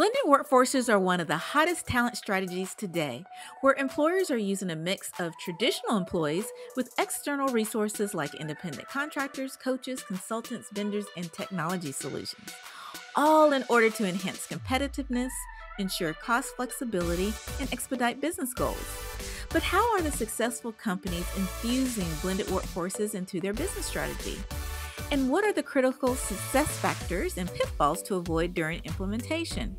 Blended workforces are one of the hottest talent strategies today, where employers are using a mix of traditional employees with external resources like independent contractors, coaches, consultants, vendors, and technology solutions, all in order to enhance competitiveness, ensure cost flexibility, and expedite business goals. But how are the successful companies infusing blended workforces into their business strategy? And what are the critical success factors and pitfalls to avoid during implementation?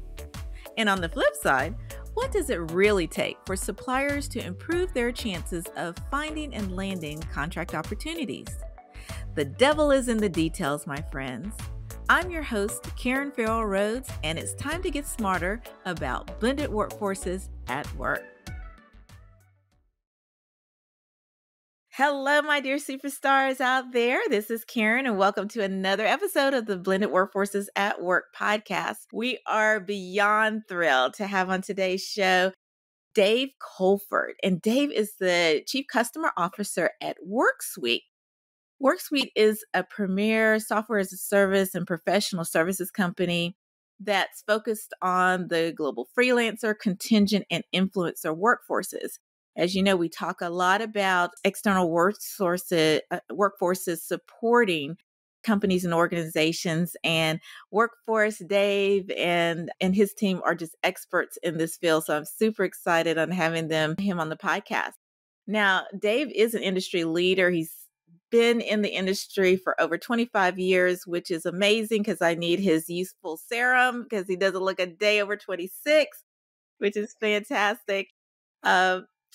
And on the flip side, what does it really take for suppliers to improve their chances of finding and landing contract opportunities? The devil is in the details, my friends. I'm your host, Karen Farrell Rhodes, and it's time to get smarter about blended workforces at work. Hello, my dear superstars out there. This is Karen, and welcome to another episode of the Blended Workforces at Work podcast. We are beyond thrilled to have on today's show Dave Colford, and Dave is the Chief Customer Officer at Worksuite. Worksuite is a premier software as a service and professional services company that's focused on the global freelancer, contingent, and influencer workforces. As you know, we talk a lot about external workforces supporting companies and organizations, and Workforce Dave and his team are just experts in this field. So I'm super excited on having him on the podcast. Now, Dave is an industry leader. He's been in the industry for over 25 years, which is amazing because I need his youthful serum because he doesn't look a day over 26, which is fantastic.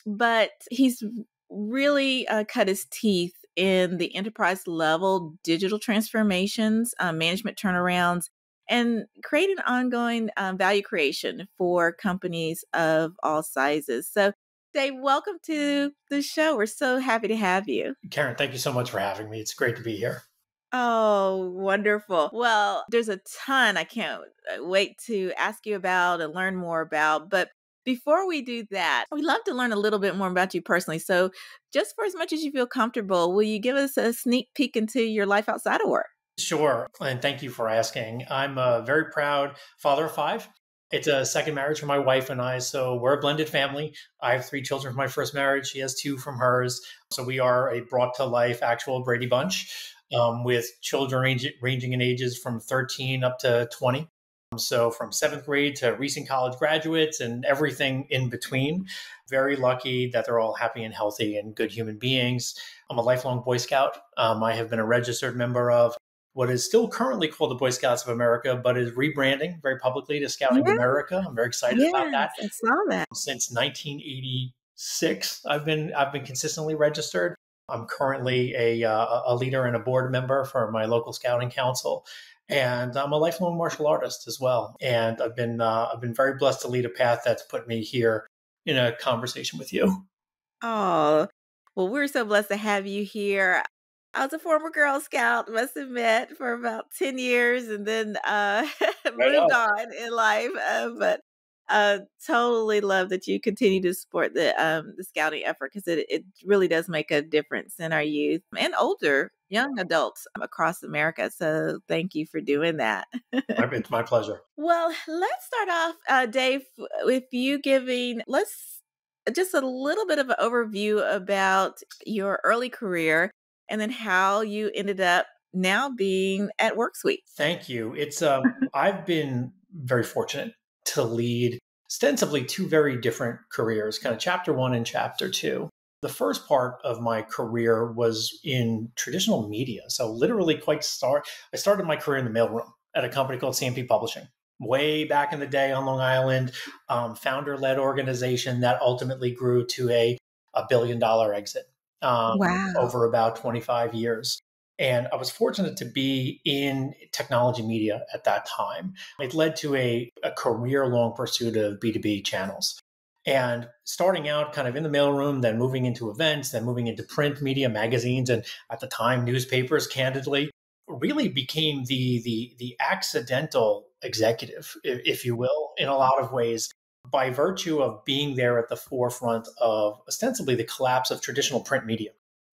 But he's really cut his teeth in the enterprise level digital transformations, management turnarounds, and creating ongoing value creation for companies of all sizes. So, Dave, welcome to the show. We're so happy to have you. Karen, thank you so much for having me. It's great to be here. Oh, wonderful. Well, there's a ton I can't wait to ask you about and learn more about. But before we do that, we'd love to learn a little bit more about you personally. So just for as much as you feel comfortable, will you give us a sneak peek into your life outside of work? Sure. And thank you for asking. I'm a very proud father of 5. It's a second marriage for my wife and I. So we're a blended family. I have 3 children from my first marriage. She has 2 from hers. So we are a brought to life actual Brady Bunch with children ranging in ages from 13 up to 20. So from 7th grade to recent college graduates and everything in between. Very lucky that they're all happy and healthy and good human beings. I'm a lifelong Boy Scout. I have been a registered member of what is still currently called the Boy Scouts of America, but is rebranding very publicly to Scouting America. I'm very excited about that. I saw that. Since 1986, I've been consistently registered. I'm currently a leader and a board member for my local scouting council. And I'm a lifelong martial artist as well. And I've been very blessed to lead a path that's put me here in a conversation with you. Oh, well, we're so blessed to have you here. I was a former Girl Scout, must admit, for about 10 years and then moved on in life. But totally love that you continue to support the scouting effort because it really does make a difference in our youth and older young adults across America. So thank you for doing that. It's my pleasure. Well, let's start off, Dave, with you giving just a little bit of an overview about your early career and then how you ended up now being at Worksuite. Thank you. It's I've been very fortunate to lead ostensibly 2 very different careers, kind of chapter 1 and chapter 2. The first part of my career was in traditional media. So literally I started my career in the mailroom at a company called CMP Publishing. Way back in the day on Long Island, founder-led organization that ultimately grew to a $1 billion exit over about 25 years. And I was fortunate to be in technology media at that time. It led to a career-long pursuit of B2B channels. And starting out kind of in the mailroom, then moving into events, then moving into print media, magazines, and at the time, newspapers, candidly, really became the accidental executive, if you will, in a lot of ways, by virtue of being there at the forefront of ostensibly the collapse of traditional print media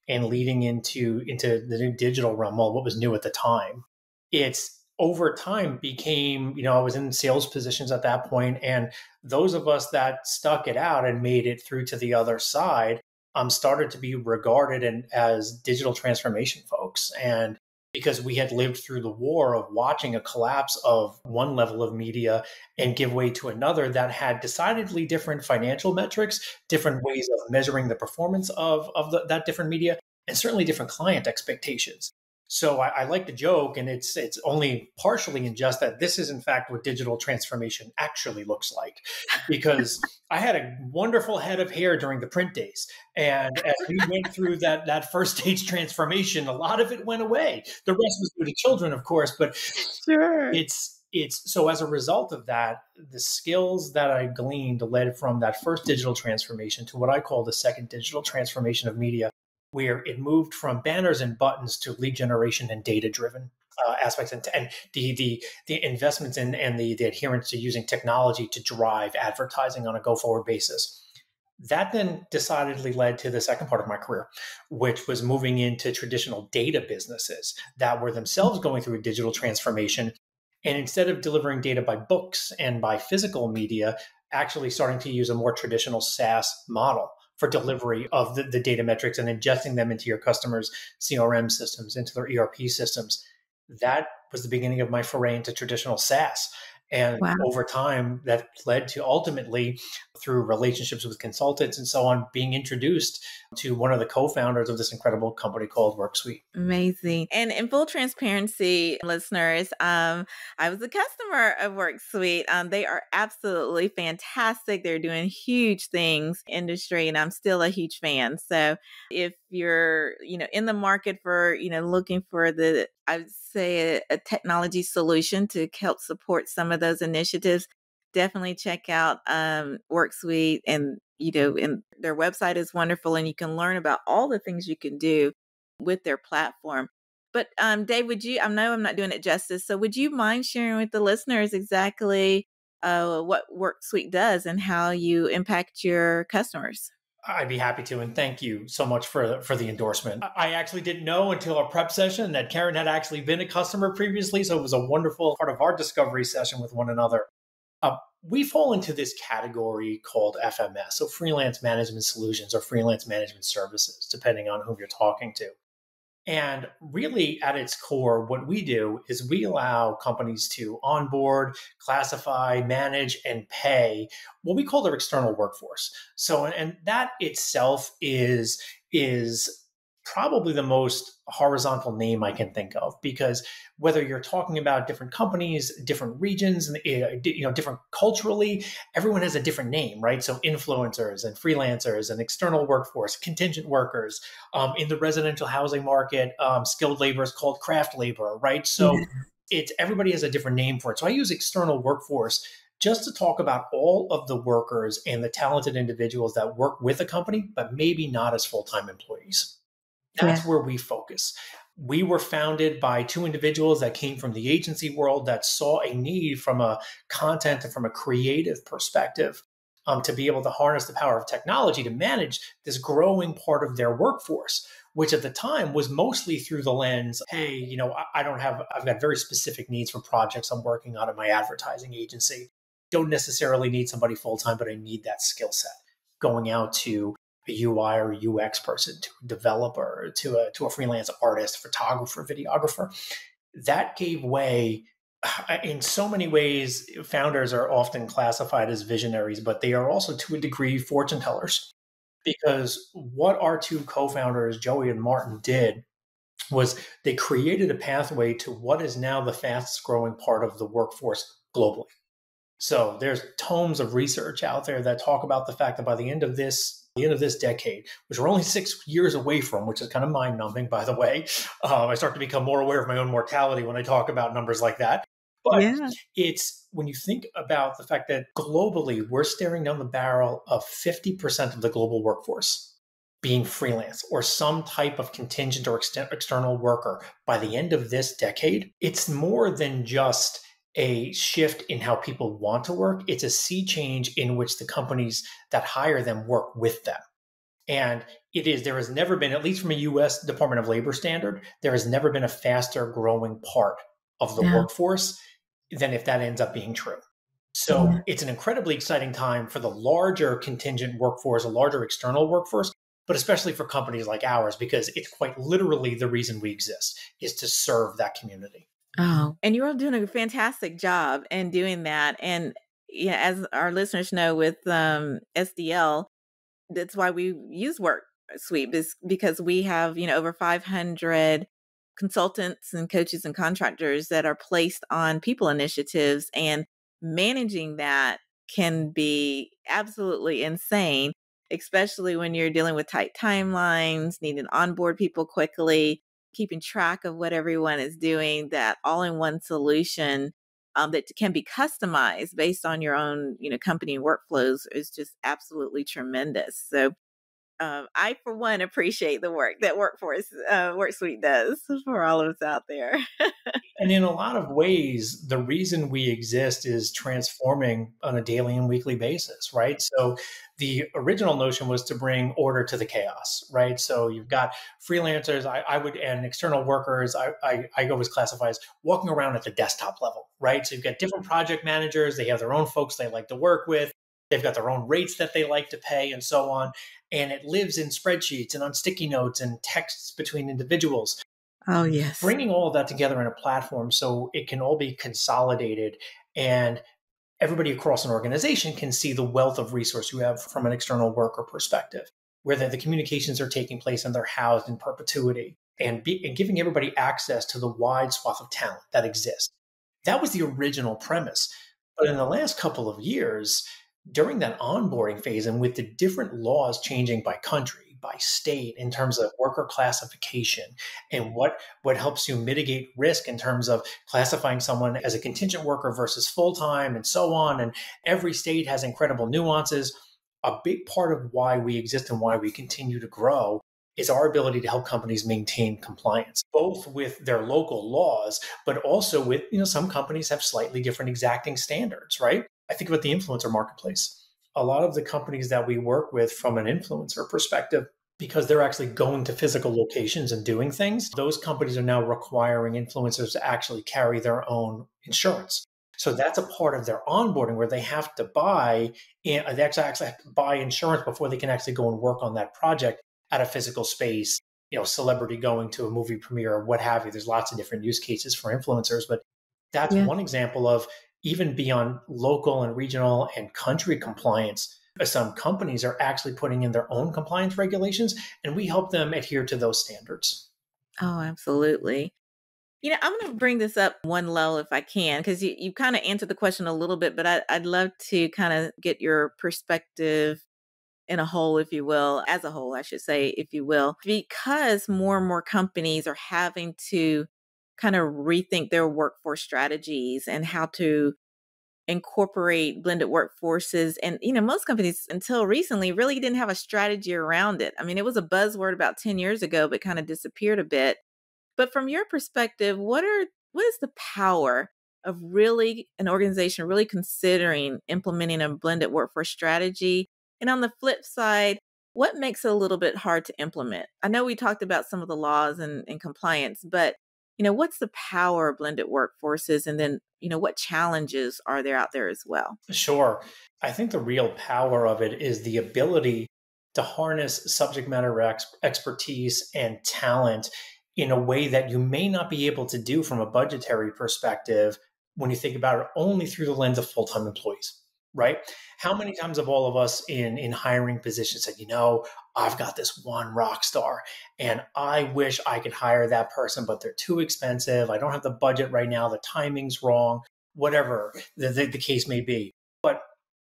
and leading into the new digital realm, well, what was new at the time. It's over time became, I was in sales positions at that point, and those of us that stuck it out and made it through to the other side started to be regarded as digital transformation folks. And because we had lived through the war of watching a collapse of one level of media and give way to another that had decidedly different financial metrics, different ways of measuring the performance of that different media, and certainly different client expectations. So I like the joke, and it's only partially in jest that this is in fact what digital transformation actually looks like, because I had a wonderful head of hair during the print days, and as we went through that first stage transformation, a lot of it went away. The rest was due to children, of course, but Sure. it's so as a result of that, the skills that I gleaned led from that first digital transformation to what I call the second digital transformation of media, where it moved from banners and buttons to lead generation and data driven aspects, and the investments in and the adherence to using technology to drive advertising on a go forward basis. That then decidedly led to the second part of my career, which was moving into traditional data businesses that were themselves going through a digital transformation. And instead of delivering data by books and by physical media, actually starting to use a more traditional SaaS model for delivery of the data metrics and ingesting them into your customers' CRM systems, into their ERP systems. That was the beginning of my foray into traditional SaaS. And Wow. over time, that led to ultimately, through relationships with consultants and so on, being introduced to one of the co-founders of this incredible company called Worksuite. Amazing. And in full transparency, listeners, I was a customer of Worksuite. They are absolutely fantastic. They're doing huge things in the industry, and I'm still a huge fan. So if you're, in the market for, looking for I would say a technology solution to help support some of those initiatives, definitely check out Worksuite, and and their website is wonderful, and you can learn about all the things you can do with their platform. But Dave, I know I'm not doing it justice, so would you mind sharing with the listeners exactly what Worksuite does and how you impact your customers? I'd be happy to, and thank you so much for the endorsement. I actually didn't know until our prep session that Karen had actually been a customer previously, so it was a wonderful part of our discovery session with one another. We fall into this category called FMS, so freelance management solutions or freelance management services, depending on whom you're talking to. And really, at its core, what we do is we allow companies to onboard, classify, manage, and pay what we call their external workforce. So, and that itself is probably the most horizontal name I can think of, because whether you're talking about different companies, different regions, and different culturally, everyone has a different name, right? So influencers and freelancers and external workforce, contingent workers. In the residential housing market, skilled labor is called craft labor, right? So it's everybody has a different name for it. So I use external workforce just to talk about all of the workers and the talented individuals that work with a company, but maybe not as full-time employees. Yeah. That's where we focus. We were founded by two individuals that came from the agency world that saw a need from a content and from a creative perspective to be able to harness the power of technology to manage this growing part of their workforce, which at the time was mostly through the lens, hey, I've got very specific needs for projects I'm working on at my advertising agency. Don't necessarily need somebody full-time, but I need that skill set. Going out to a UI or UX person, to a developer, to a freelance artist, photographer, videographer. That gave way. In so many ways, founders are often classified as visionaries, but they are also, to a degree, fortune tellers. Because what our two co-founders, Joey and Martin, did was they created a pathway to what is now the fastest growing part of the workforce globally. So there's tomes of research out there that talk about the fact that by the end of this decade, which we're only 6 years away from, which is kind of mind-numbing, by the way. I start to become more aware of my own mortality when I talk about numbers like that. But Yeah. it's when you think about the fact that globally, we're staring down the barrel of 50% of the global workforce being freelance or some type of contingent or external worker by the end of this decade. It's more than just a shift in how people want to work. It's a sea change in which the companies that hire them work with them. And there has never been, at least from a US Department of Labor standard, there has never been a faster growing part of the Yeah. workforce than if that ends up being true. Yeah. So it's an incredibly exciting time for the larger contingent workforce, a larger external workforce, but especially for companies like ours, because it's quite literally the reason we exist is to serve that community. Oh, and you're all doing a fantastic job in doing that. And yeah, as our listeners know, with SDL, that's why we use Worksuite is because we have, over 500 consultants and coaches and contractors that are placed on people initiatives, and managing that can be absolutely insane, especially when you're dealing with tight timelines, needing to onboard people quickly, keeping track of what everyone is doing. That all-in-one solution that can be customized based on your own, company workflows is just absolutely tremendous. So I, for one, appreciate the work that Worksuite does for all of us out there. And in a lot of ways, the reason we exist is transforming on a daily and weekly basis, right? So the original notion was to bring order to the chaos, right? So you've got freelancers, and external workers, I always classify as walking around at the desktop level, right? So you've got different project managers, they have their own folks they like to work with, they've got their own rates that they like to pay and so on. And it lives in spreadsheets and on sticky notes and texts between individuals. Oh, yes. Bringing all of that together in a platform so it can all be consolidated and everybody across an organization can see the wealth of resource you have from an external worker perspective, where the communications are taking place and they're housed in perpetuity, and giving everybody access to the wide swath of talent that exists. That was the original premise. But in the last couple of years, during that onboarding phase, and with the different laws changing by country, by state, in terms of worker classification, and what helps you mitigate risk in terms of classifying someone as a contingent worker versus full-time and so on, and every state has incredible nuances. A big part of why we exist and why we continue to grow is our ability to help companies maintain compliance, both with their local laws, but also with, some companies have slightly different exacting standards, right? I think about the influencer marketplace. A lot of the companies that we work with from an influencer perspective, because they're actually going to physical locations and doing things, those companies are now requiring influencers to actually carry their own insurance. So that's a part of their onboarding where they have to they actually have to buy insurance before they can actually go and work on that project at a physical space, celebrity going to a movie premiere or what have you. There's lots of different use cases for influencers, but that's Yeah. one example of even beyond local and regional and country compliance. Some companies are actually putting in their own compliance regulations, and we help them adhere to those standards. Oh, absolutely. I'm going to bring this up one level if I can, because you kind of answered the question a little bit, but I'd love to kind of get your perspective in a whole, if you will, as a whole, I should say, if you will, because more and more companies are having to kind of rethink their workforce strategies and how to incorporate blended workforces. And, most companies until recently really didn't have a strategy around it. I mean, it was a buzzword about 10 years ago, but kind of disappeared a bit. But from your perspective, what is the power of really an organization really considering implementing a blended workforce strategy? And on the flip side, what makes it a little bit hard to implement? I know we talked about some of the laws and compliance, but what's the power of blended workforces? And then, what challenges are there out there as well? Sure. I think the real power of it is the ability to harness subject matter expertise and talent in a way that you may not be able to do from a budgetary perspective when you think about it only through the lens of full-time employees, right? How many times have all of us in hiring positions said, I've got this one rock star and I wish I could hire that person, but they're too expensive. I don't have the budget right now. The timing's wrong, whatever the case may be. But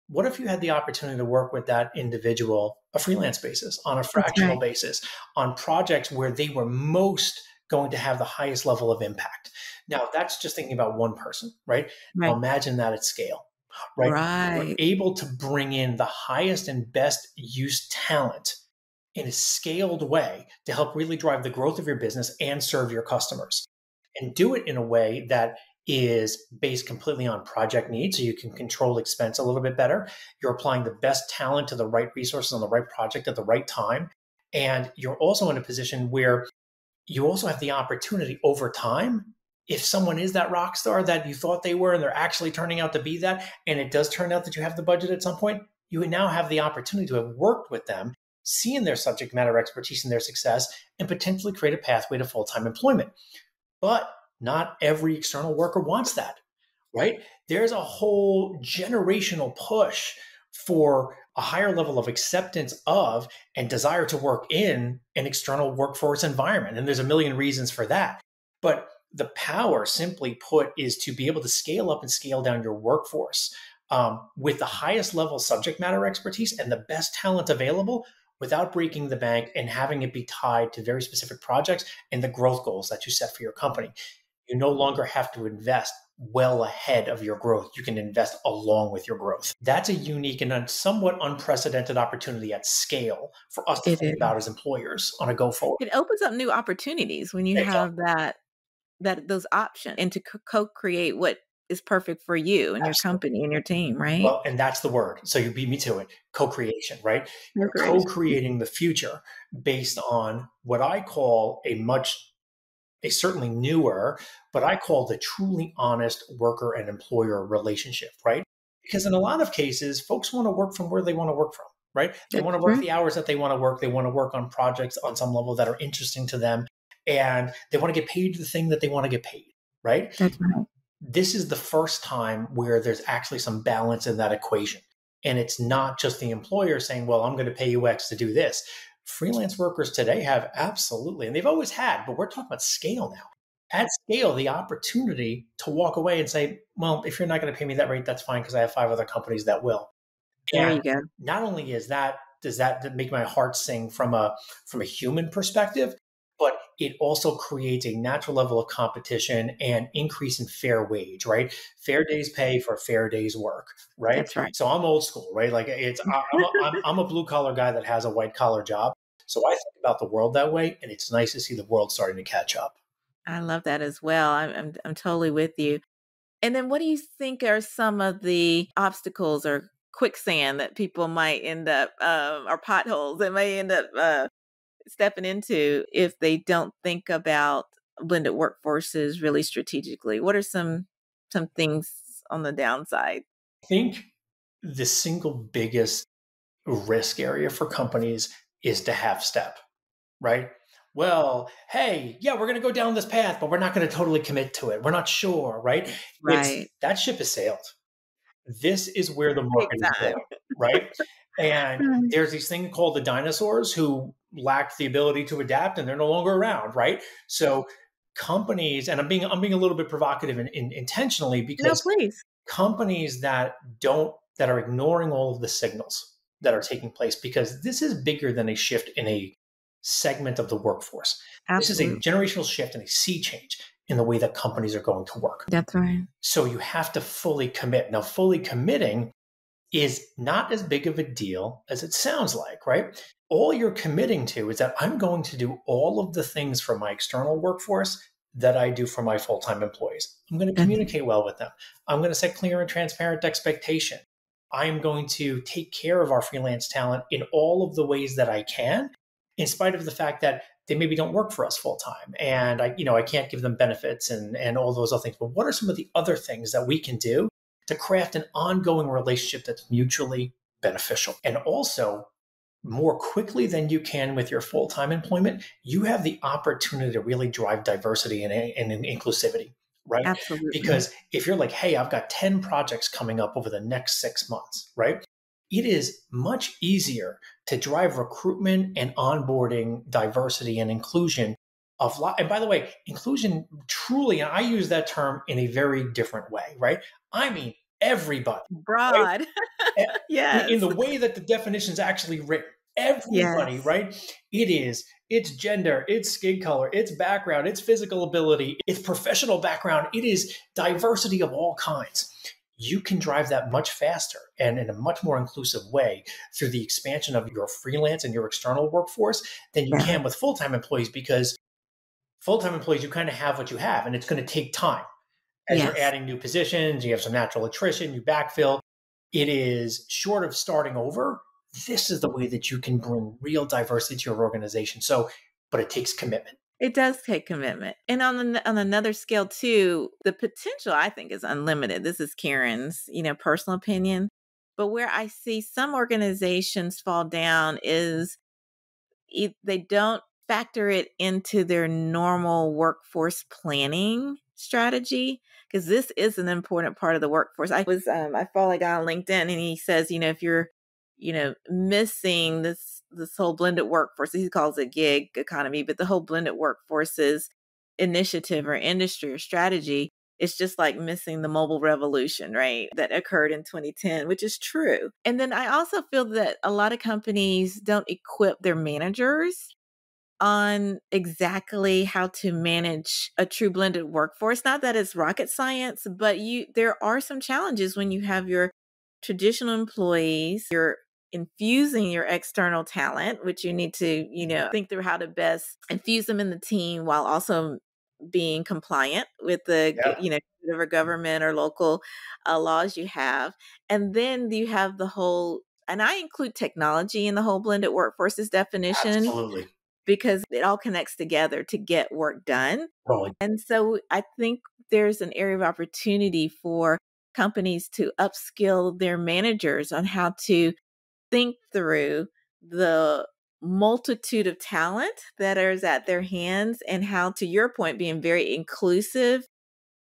what if you had the opportunity to work with that individual, a freelance basis, on a That's fractional right. basis, on projects where they were most going to have the highest level of impact? Now, that's just thinking about one person, right? Now, Right. imagine that at scale, right? We're Right. able to bring in the highest and best use talent in a scaled way to help really drive the growth of your business and serve your customers, and do it in a way that is based completely on project needs so you can control expense a little bit better. You're applying the best talent to the right resources on the right project at the right time. And you're also in a position where you also have the opportunity over time, if someone is that rock star that you thought they were and they're actually turning out to be that, and it does turn out that you have the budget at some point, you would now have the opportunity to have worked with them, seen their subject matter expertise and their success, and potentially create a pathway to full-time employment. But not every external worker wants that, right? There's a whole generational push for a higher level of acceptance of and desire to work in an external workforce environment. And there's a million reasons for that. But the power, simply put, is to be able to scale up and scale down your workforce with the highest level subject matter expertise and the best talent available without breaking the bank and having it be tied to very specific projects and the growth goals that you set for your company. You no longer have to invest well ahead of your growth. You can invest along with your growth. That's a unique and somewhat unprecedented opportunity at scale for us to It think is. about as employers on a go forward. It opens up new opportunities when you have those options and to co-create what is perfect for you and your Absolutely. company and your team, right? Well, and that's the word. So you beat me to it. Co-creation, right? You're Co-creation. co-creating the future based on what I call a certainly newer, but I call the truly honest worker and employer relationship, right? Because in a lot of cases, folks want to work from where they want to work from, right? They That's want to work true. the hours that they want to work. They want to work on projects on some level that are interesting to them. And they want to get paid the thing that they want to get paid, right? That's right. This is the first time where there's actually some balance in that equation. And it's not just the employer saying, well, I'm going to pay you X to do this. Freelance workers today have absolutely, and they've always had, but we're talking about scale now. At scale, the opportunity to walk away and say, well, if you're not going to pay me that rate, that's fine because I have 5 other companies that will. There And you go. not only does that make my heart sing from a human perspective, but it also creates a natural level of competition and increase in fair wage, right? Fair day's pay for a fair day's work, right? That's right. So I'm old school, right? Like I'm a blue collar guy that has a white collar job. So I think about the world that way, and it's nice to see the world starting to catch up. I love that as well. I'm totally with you. And then what do you think are some of the obstacles or quicksand that people might end up or potholes that may end up stepping into if they don't think about blended workforces really strategically? What are some things on the downside? I think the single biggest risk area for companies is to half step, right? Well, hey, yeah, we're going to go down this path, but we're not going to totally commit to it. We're not sure, right? Right. That ship has sailed. This is where the Big market is time. going, right? And Right. there's these things called the dinosaurs who lack the ability to adapt and they're no longer around, right? So companies, and I'm being a little bit provocative intentionally No, because please. companies that are ignoring all of the signals that are taking place, because this is bigger than a shift in a segment of the workforce. This is a Absolutely. generational shift and a sea change in the way that companies are going to work. That's right. So you have to fully commit. Now, fully committing is not as big of a deal as it sounds like, right? All you're committing to is that I'm going to do all of the things for my external workforce that I do for my full-time employees. I'm going to That's communicate well with them. I'm going to set clear and transparent expectation. I am going to take care of our freelance talent in all of the ways that I can, in spite of the fact that they maybe don't work for us full time. And I can't give them benefits and all those other things. But what are some of the other things that we can do to craft an ongoing relationship that's mutually beneficial? And also, more quickly than you can with your full-time employment, you have the opportunity to really drive diversity and inclusivity, right? absolutely. Because if you're like, hey, I've got 10 projects coming up over the next 6 months, right? It is much easier to drive recruitment and onboarding diversity and inclusion and by the way, inclusion truly, and I use that term in a very different way, right? I mean, everybody, right? Broad. In Yes. the way that the definition is actually written. Everybody, Yes. right? It's gender, it's skin color, it's background, it's physical ability, it's professional background, it is diversity of all kinds. You can drive that much faster and in a much more inclusive way through the expansion of your freelance and your external workforce than you Yeah. can with full-time employees, because full-time employees, you kind of have what you have, and it's going to take time as you're Yes. adding new positions, you have some natural attrition, you backfill. It is short of starting over. This is the way that you can bring real diversity to your organization. So, but it takes commitment. It does take commitment. And on another scale too, the potential I think is unlimited. This is Karen's, personal opinion. But where I see some organizations fall down is they don't factor it into their normal workforce planning strategy, because this is an important part of the workforce. I follow a guy on LinkedIn, and he says, if you're, missing this whole blended workforce, he calls it gig economy, but the whole blended workforce's initiative or industry or strategy, it's just like missing the mobile revolution, right? That occurred in 2010, which is true. And then I also feel that a lot of companies don't equip their managers on exactly how to manage a true blended workforce. Not that it's rocket science, but there are some challenges when you have your traditional employees, you're infusing your external talent, which you need to, think through how to best infuse them in the team while also being compliant with the, Yeah, whatever government or local laws you have. And then you have the whole, and I include technology in the whole blended workforce's definition, absolutely. because it all connects together to get work done. Totally. And so I think there's an area of opportunity for companies to upskill their managers on how to think through the multitude of talent that is at their hands, and how, to your point, being very inclusive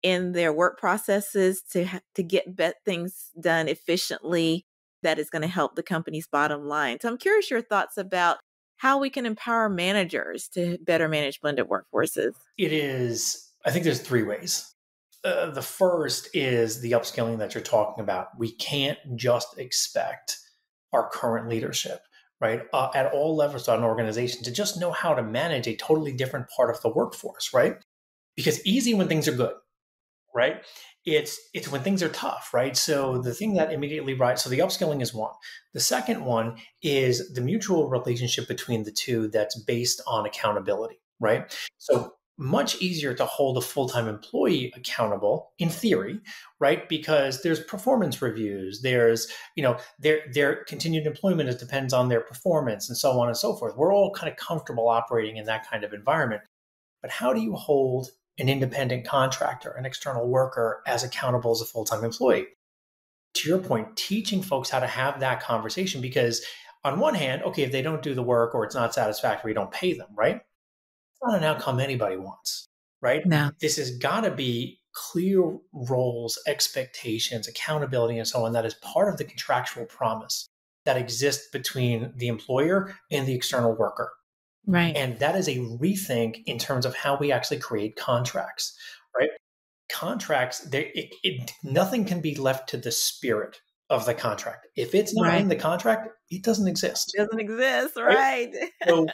in their work processes to get things done efficiently that is going to help the company's bottom line. So I'm curious your thoughts about how we can empower managers to better manage blended workforces. I think there's three ways. The first is the upskilling that you're talking about. We can't just expect our current leadership, right, at all levels of an organization to just know how to manage a totally different part of the workforce, right? Because easy when things are good, right? It's when things are tough, right? So the thing that immediately, right? So the upskilling is one. The second one is the mutual relationship between the two that's based on accountability, right? So much easier to hold a full-time employee accountable in theory, right? Because there's performance reviews, there's, their continued employment, it depends on their performance and so on and so forth. We're all kind of comfortable operating in that kind of environment. But how do you hold an independent contractor, an external worker, as accountable as a full-time employee? To your point, teaching folks how to have that conversation, because on one hand, okay, if they don't do the work or it's not satisfactory, don't pay them, right? It's not an outcome anybody wants, right? No. This has got to be clear roles, expectations, accountability, and so on. That is part of the contractual promise that exists between the employer and the external worker. Right. And that is a rethink in terms of how we actually create contracts, right? Contracts, nothing can be left to the spirit of the contract. If it's not in Right. the contract, it doesn't exist. Doesn't exist. Right? Right. So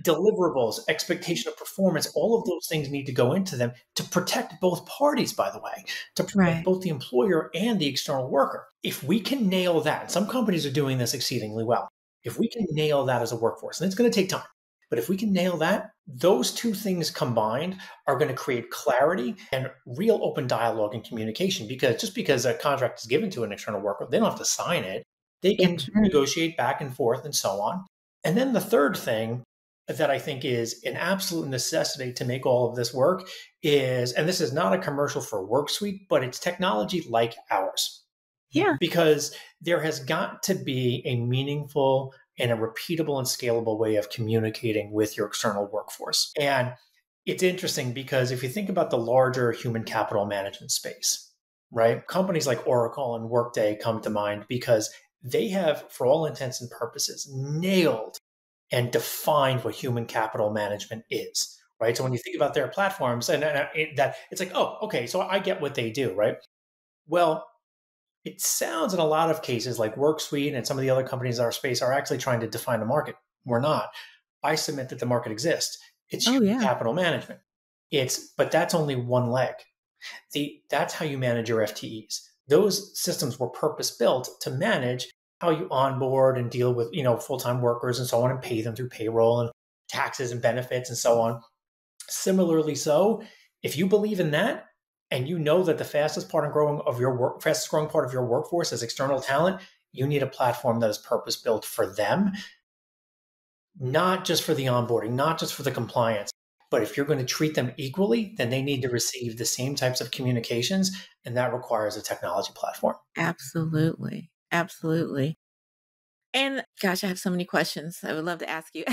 deliverables, expectation of performance, all of those things need to go into them to protect both parties, by the way, to protect Right. both the employer and the external worker. If we can nail that, and some companies are doing this exceedingly well, if we can nail that as a workforce, and it's going to take time, but if we can nail that, those two things combined are going to create clarity and real open dialogue and communication. Because just because a contract is given to an external worker, they don't have to sign it. They can negotiate back and forth and so on. And then the third thing that I think is an absolute necessity to make all of this work is, and this is not a commercial for Worksuite, but it's technology like ours. Yeah. Because there has got to be a meaningful and a repeatable and scalable way of communicating with your external workforce. And it's interesting because if you think about the larger human capital management space, right? Companies like Oracle and Workday come to mind because they have, for all intents and purposes, nailed and defined what human capital management is, right? So when you think about their platforms and that it's like, oh, okay, so I get what they do, right? Well, it sounds in a lot of cases like Worksuite and some of the other companies in our space are actually trying to define the market. We're not. I submit that the market exists. It's human capital management. But that's only one leg. That's how you manage your FTEs. Those systems were purpose built to manage how you onboard and deal with, full-time workers and so on, and pay them through payroll and taxes and benefits and so on. Similarly, so if you believe in that, and you know that the fastest growing part of your workforce is external talent, you need a platform that is purpose built for them, not just for the onboarding, not just for the compliance. But if you're going to treat them equally, then they need to receive the same types of communications, and that requires a technology platform. Absolutely. Absolutely. And gosh, I have so many questions I would love to ask you.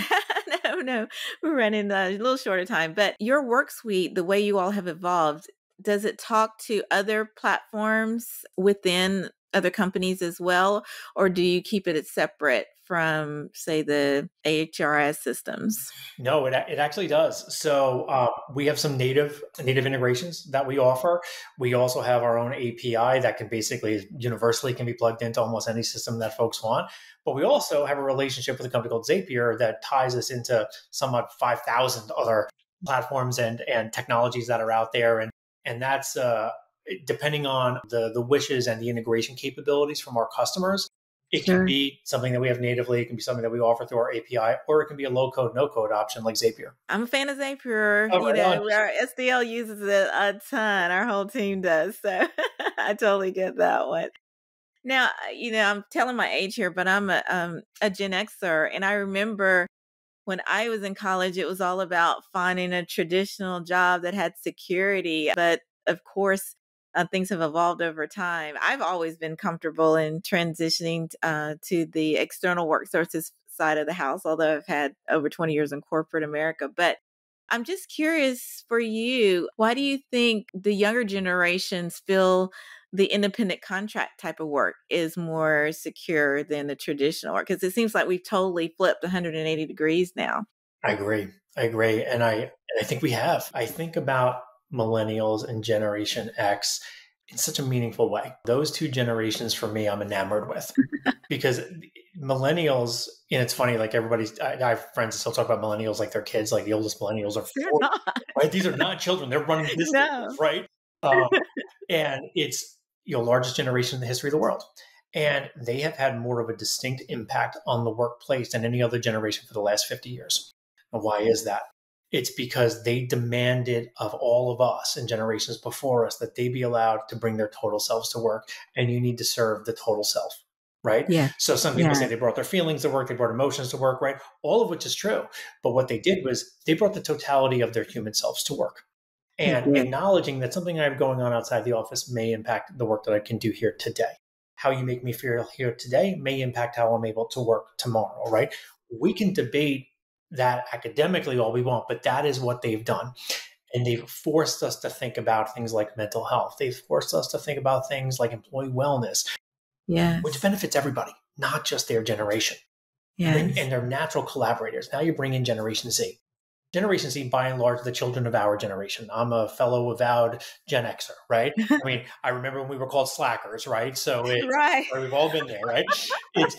No, we're running a little short of time. But your work suite, the way you all have evolved, does it talk to other platforms within other companies as well? Or do you keep it separate from, say, the HRS systems? No, it actually does. So we have some native integrations that we offer. We also have our own API that can basically universally can be plugged into almost any system that folks want. But we also have a relationship with a company called Zapier that ties us into somewhat 5,000 other platforms and technologies that are out there. And that's depending on the wishes and the integration capabilities from our customers. It can Sure. be something that we have natively. It can be something that we offer through our API, or it can be a low code, no code option like Zapier. I'm a fan of Zapier. Oh, right on. Our SDL uses it a ton. Our whole team does. So I totally get that one. Now, I'm telling my age here, but I'm a Gen Xer, and I remember when I was in college, it was all about finding a traditional job that had security. But of course, things have evolved over time. I've always been comfortable in transitioning to the external work sources side of the house, although I've had over 20 years in corporate America. But I'm just curious for you, why do you think the younger generations feel the independent contract type of work is more secure than the traditional work? Because it seems like we've totally flipped 180 degrees now. I agree. I agree. And I think we have. I think about millennials and Generation X in such a meaningful way. Those two generations for me, I'm enamored with because millennials, and it's funny, like I have friends that still talk about millennials like they're kids, like the oldest millennials are They're 40, not. right? These are not children. They're running businesses, No. right? Um, and it's, largest generation in the history of the world. And they have had more of a distinct impact on the workplace than any other generation for the last 50 years. And why is that? It's because they demanded of all of us and generations before us that they be allowed to bring their total selves to work. And you need to serve the total self, right? Yeah. So some people say Yeah. they brought their feelings to work, they brought emotions to work, right? All of which is true. But what they did was they brought the totality of their human selves to work. They And did. acknowledging that something I have going on outside the office may impact the work that I can do here today. How you make me feel here today may impact how I'm able to work tomorrow, right? We can debate that academically all we want, but that is what they've done. And they've forced us to think about things like mental health. They've forced us to think about things like employee wellness, which Yes. benefits everybody, not just their generation. And Yes. they're natural collaborators. Now you bring in Generation Z. Generation Z, by and large, the children of our generation. I'm a fellow avowed Gen Xer, right? I mean, I remember when we were called slackers, right? So Right. we've all been there, right? It's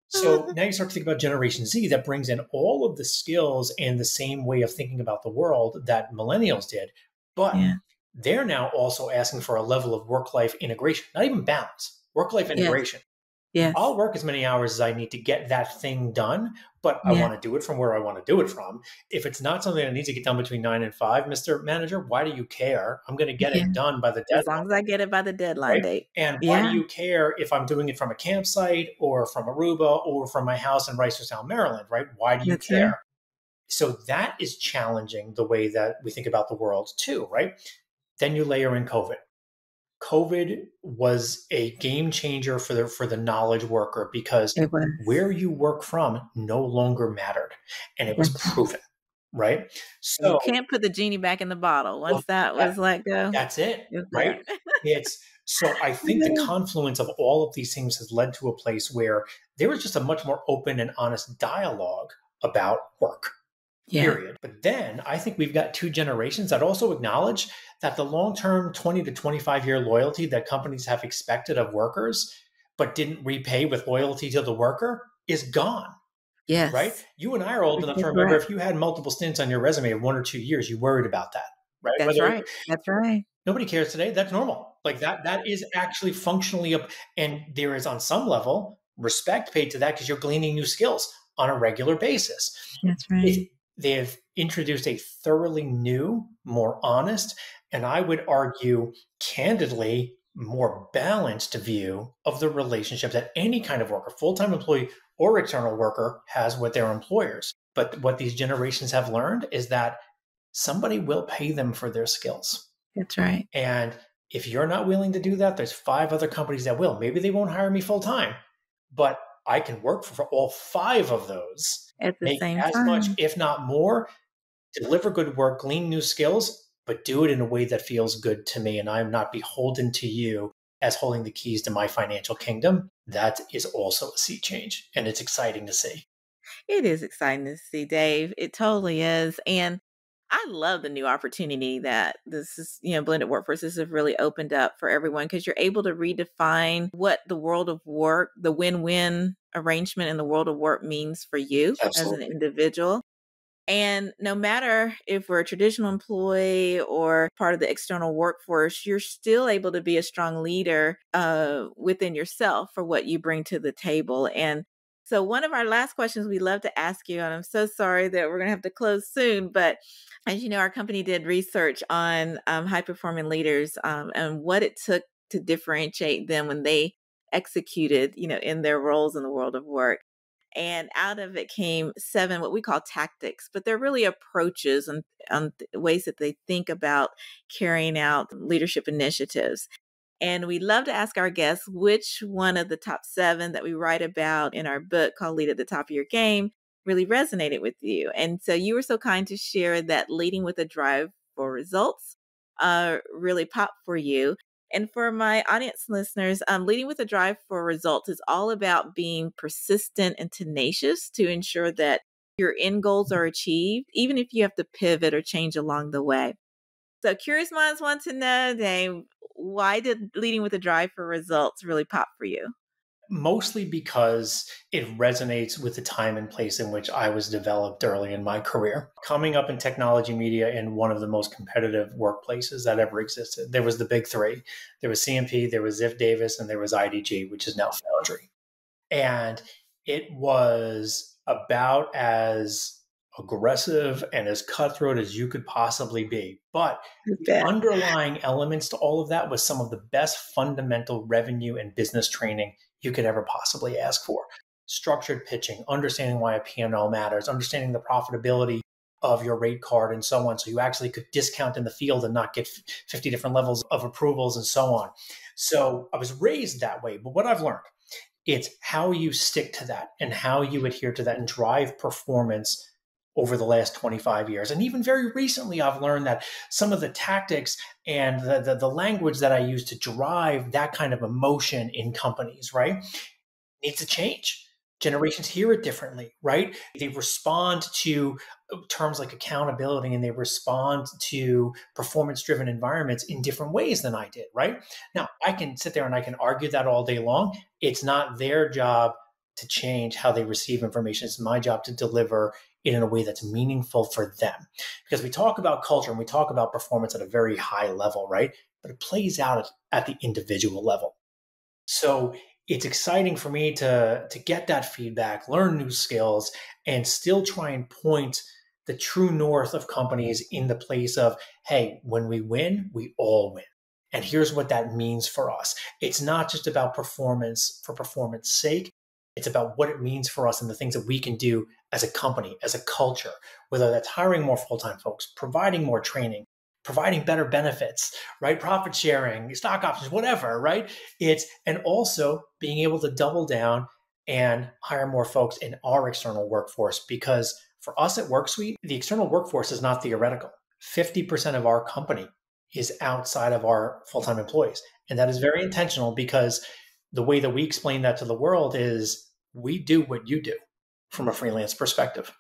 so now you start to think about Generation Z that brings in all of the skills and the same way of thinking about the world that millennials did, but Yeah. they're now also asking for a level of work-life integration, not even balance, work-life Yes. integration. Yes. I'll work as many hours as I need to get that thing done, but I Yeah. want to do it from where I want to do it from. If it's not something that needs to get done between 9 and 5, Mr. Manager, why do you care? I'm going to get Yeah. it done by the As deadline, long as I get it by the deadline right? date. And why do Yeah. you care if I'm doing it from a campsite or from Aruba or from my house in Reisterstown, Maryland, right? Why do you That's right. care? So that is challenging the way that we think about the world too, right? Then you layer in COVID. COVID was a game changer for the knowledge worker because It was. where you work from no longer mattered, and it was That's right. proven, right? You So can't put the genie back in the bottle. well, Once that that, was let go, that's it, it's right? there. It's so I think the confluence of all of these things has led to a place where there was just a much more open and honest dialogue about work. Yeah. Period. But then I think we've got two generations that also acknowledge that the long-term 20 to 25-year loyalty that companies have expected of workers, but didn't repay with loyalty to the worker is gone, right? Yes. You and I are old You're enough so to remember correct. if you had multiple stints on your resume of 1 or 2 years, you worried about that, right? That's Whether right. That's right. nobody cares today, that's normal. Like that is actually functionally up, and there is on some level respect paid to that because you're gleaning new skills on a regular basis. That's right. It, they have introduced a thoroughly new, more honest, and I would argue candidly more balanced view of the relationship that any kind of worker, full-time employee or external worker, has with their employers. But what these generations have learned is that somebody will pay them for their skills. That's right. And if you're not willing to do that, there's 5 other companies that will. Maybe they won't hire me full time, but I can work for all 5 of those, At the make same as much, time. if not more, deliver good work, glean new skills, but do it in a way that feels good to me. And I'm not beholden to you as holding the keys to my financial kingdom. That is also a sea change. And it's exciting to see. It is exciting to see, Dave. It totally is. And I love the new opportunity that this is, blended workforces have really opened up for everyone because you're able to redefine what the world of work, the win-win arrangement in the world of work means for you as an Absolutely. individual. And no matter if we're a traditional employee or part of the external workforce, you're still able to be a strong leader within yourself for what you bring to the table. And so, one of our last questions we love to ask you, and I'm so sorry that we're going to have to close soon, but as you know, our company did research on high performing leaders and what it took to differentiate them when they executed, in their roles in the world of work. And out of it came 7, what we call tactics, but they're really approaches and ways that they think about carrying out leadership initiatives. And we love to ask our guests which one of the top 7 that we write about in our book called Lead at the Top of Your Game really resonated with you. And so you were so kind to share that leading with a drive for results really popped for you. And for my audience listeners, leading with a drive for results is all about being persistent and tenacious to ensure that your end goals are achieved, even if you have to pivot or change along the way. So curious minds want to know, Dave, why did leading with a drive for results really pop for you? Mostly because it resonates with the time and place in which I was developed early in my career. Coming up in technology media in one of the most competitive workplaces that ever existed, there was the big 3. There was CMP, there was Ziff Davis, and there was IDG, which is now Foundry. And it was about as aggressive and as cutthroat as you could possibly be. But You the bet. underlying elements to all of that was some of the best fundamental revenue and business training you could ever possibly ask for. Structured pitching, understanding why a P&L matters, understanding the profitability of your rate card and so on. So you actually could discount in the field and not get 50 different levels of approvals and so on. So I was raised that way. But what I've learned, it's how you stick to that and how you adhere to that and drive performance over the last 25 years. And even very recently, I've learned that some of the tactics and the language that I use to drive that kind of emotion in companies, right, needs to change. Generations hear it differently, right? They respond to terms like accountability and they respond to performance driven environments in different ways than I did, right? Now, I can sit there and I can argue that all day long. It's not their job to change how they receive information. It's my job to deliver it in a way that's meaningful for them. Because we talk about culture and we talk about performance at a very high level, right? But it plays out at the individual level. So it's exciting for me to get that feedback, learn new skills, and still try and point the true north of companies in the place of, hey, when we win, we all win. And here's what that means for us. It's not just about performance for performance sake. It's about what it means for us and the things that we can do as a company, as a culture, whether that's hiring more full-time folks, providing more training, providing better benefits, right? Profit sharing, stock options, whatever, right? And also being able to double down and hire more folks in our external workforce. Because for us at Worksuite, the external workforce is not theoretical. 50% of our company is outside of our full-time employees. And that is very intentional because the way that we explain that to the world is we do what you do from a freelance perspective.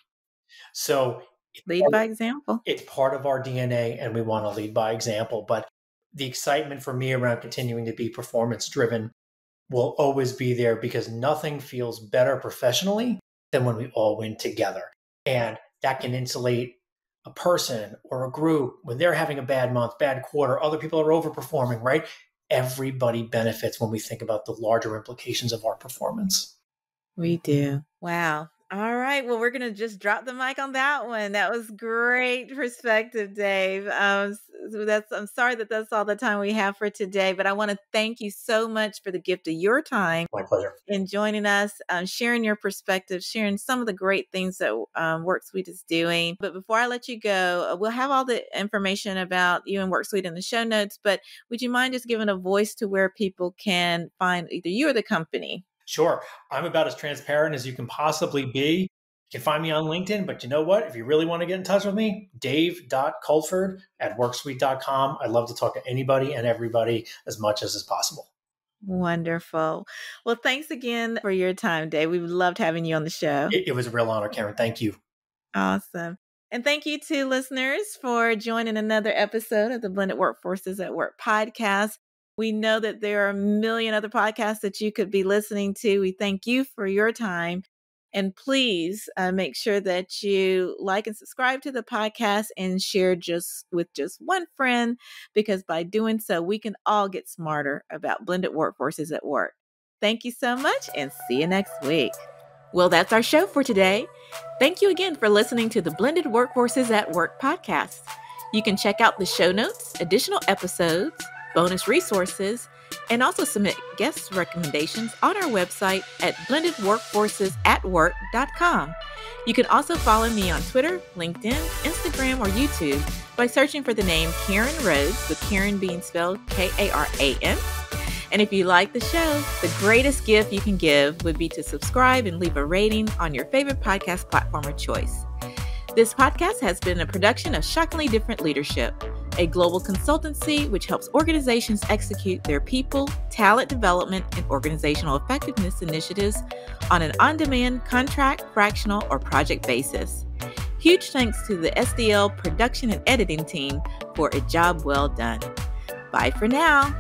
So Lead by example. it's part of our DNA and we want to lead by example. But the excitement for me around continuing to be performance driven will always be there because nothing feels better professionally than when we all win together. And that can insulate a person or a group when they're having a bad month, bad quarter, other people are overperforming, right? Everybody benefits when we think about the larger implications of our performance. We do. Wow. All right. Well, we're going to just drop the mic on that one. That was great perspective, Dave. I'm sorry that that's all the time we have for today, but I want to thank you so much for the gift of your time My pleasure. in joining us, sharing your perspective, sharing some of the great things that Worksuite is doing. But before I let you go, we'll have all the information about you and Worksuite in the show notes, but would you mind just giving a voice to where people can find either you or the company? Sure. I'm about as transparent as you can possibly be. You can find me on LinkedIn, but you know what? If you really want to get in touch with me, dave.colford@worksuite.com. I'd love to talk to anybody and everybody as much as is possible. Wonderful. Well, thanks again for your time, Dave. We loved having you on the show. It was a real honor, Karen. Thank you. Awesome. And thank you to listeners for joining another episode of the Blended Workforces at Work podcast. We know that there are a million other podcasts that you could be listening to. We thank you for your time. And please make sure that you like and subscribe to the podcast and share with just one friend, because by doing so, we can all get smarter about blended workforces at work. Thank you so much and see you next week. Well, that's our show for today. Thank you again for listening to the Blended Workforces at Work podcast. You can check out the show notes, additional episodes, bonus resources, and also submit guest recommendations on our website at blendedworkforcesatwork.com. You can also follow me on Twitter, LinkedIn, Instagram, or YouTube by searching for the name Karen Rhodes, with Karen being spelled Karan. And if you like the show, the greatest gift you can give would be to subscribe and leave a rating on your favorite podcast platform of choice. This podcast has been a production of Shockingly Different Leadership, a global consultancy which helps organizations execute their people, talent development, and organizational effectiveness initiatives on an on-demand, contract, fractional, or project basis. Huge thanks to the SDL production and editing team for a job well done. Bye for now.